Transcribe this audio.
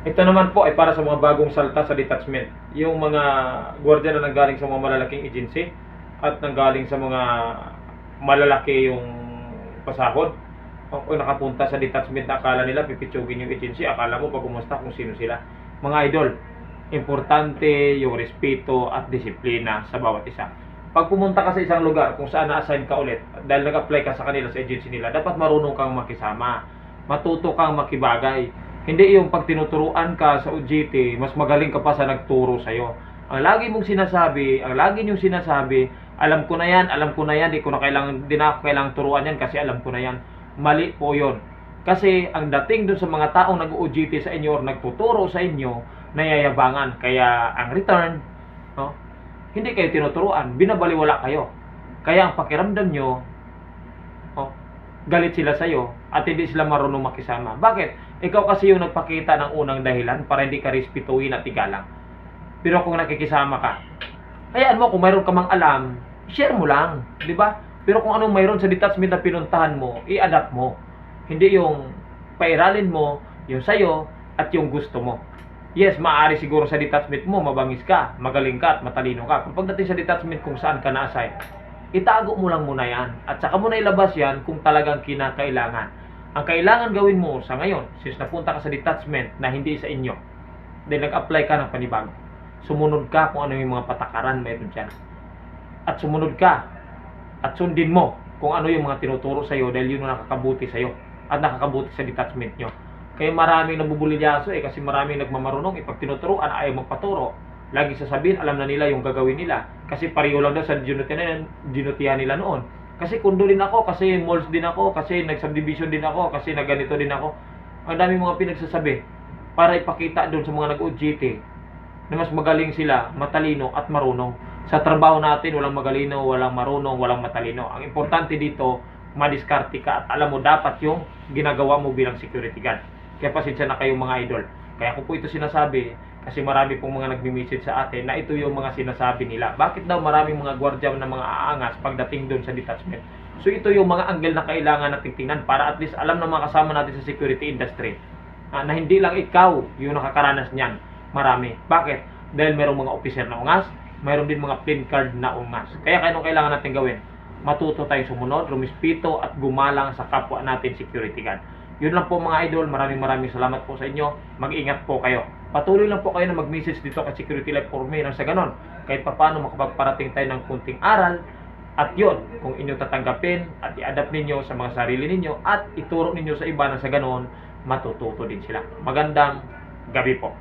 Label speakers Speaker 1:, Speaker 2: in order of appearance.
Speaker 1: Ito naman po ay para sa mga bagong salta sa detachment. Yung mga gwardiya na nanggaling sa mga malalaking agency at nanggaling sa mga malalaki yung pasahod o nakapunta sa detachment na akala nila pipitsugin yung agency, akala mo pag kumusta kung sino sila. Mga idol, importante yung respeto at disiplina sa bawat isa. Pag pumunta ka sa isang lugar kung saan na-assign ka ulit dahil nag-apply ka sa kanila sa agency nila, dapat marunong kang makisama, matuto kang makibagay. Hindi yung pag tinuturuan ka sa OJT, mas magaling ka pa sa nagturo sa'yo. Ang lagi mong sinasabi, ang lagi niyong sinasabi, alam ko na yan, di na ako kailangang turuan yan kasi alam ko na yan. Mali po yon. Kasi ang dating dun sa mga taong nag-OJT sa inyo or nagtuturo sa inyo, nayayabangan. Kaya ang return, no, hindi kayo tinuturuan, binabaliwala kayo. Kaya ang pakiramdam nyo, oh, galit sila sa'yo at hindi sila marunong makisama. Bakit? Ikaw kasi yung nagpakita ng unang dahilan para hindi ka respetuhin at igalang. Pero kung nakikisama ka, hayaan mo kung mayroon ka mang alam, share mo lang, di ba? Pero kung anong mayroon sa detachment na pinuntahan mo, i-adapt mo. Hindi yung pairalin mo, yung sayo, at yung gusto mo. Yes, maaari siguro sa detachment mo, mabangis ka, magaling ka, at matalino ka. Kung pagdating sa detachment kung saan ka na-assign, itago mo lang muna yan. At saka mo na ilabas yan kung talagang kinakailangan. Ang kailangan gawin mo sa ngayon, since napunta ka sa detachment na hindi sa inyo, dahil nag-apply ka ng panibago, sumunod ka kung ano yung mga patakaran meron dyan. At sumunod ka at sundin mo kung ano yung mga tinuturo sa'yo dahil yun ang nakakabuti sa'yo at nakakabuti sa detachment nyo. Kaya maraming nabubulilyaso kasi maraming nagmamarunong pag tinuturuan ayaw magpaturo. Lagi sasabihin, alam na nila yung gagawin nila. Kasi pareho lang daw sa dinutihan nila noon. Kasi kundo din ako, kasi malls din ako, kasi nag-subdivision din ako, kasi nagganito din ako. Ang dami mga pinagsasabi para ipakita doon sa mga nag-OJT na mas magaling sila, matalino at marunong. Sa trabaho natin, walang magalino, walang marunong, walang matalino. Ang importante dito, madiskarte ka at alam mo dapat yung ginagawa mo bilang security guard. Kaya pasensya na kayo mga idol. Kaya ko po ito sinasabi kasi marami pong mga nagmi-message sa atin na ito yung mga sinasabi nila. Bakit daw maraming mga gwardiya na mga aangas pagdating doon sa detachment? So ito yung mga angle na kailangan nating tingnan para at least alam ng mga kasama natin sa security industry na hindi lang ikaw yung nakakaranas niyan. Marami. Bakit? Dahil merong mga officer na ungas, mayroon din mga plain card na ungas. Kaya anong kailangan natin gawin? Matuto tayong sumunod, rumispito at gumalang sa kapwa natin security guard. Yun lang po mga idol, maraming salamat po sa inyo. Mag-ingat po kayo. Patuloy lang po kayo na mag-message dito kay Security Life for Me nang sa ganon. Kahit paano makapagparating tayo ng kunting aral. At yun, kung inyong tatanggapin at i-adapt ninyo sa mga sarili ninyo at ituro ninyo sa iba na sa ganon, matututo din sila. Magandang gabi po.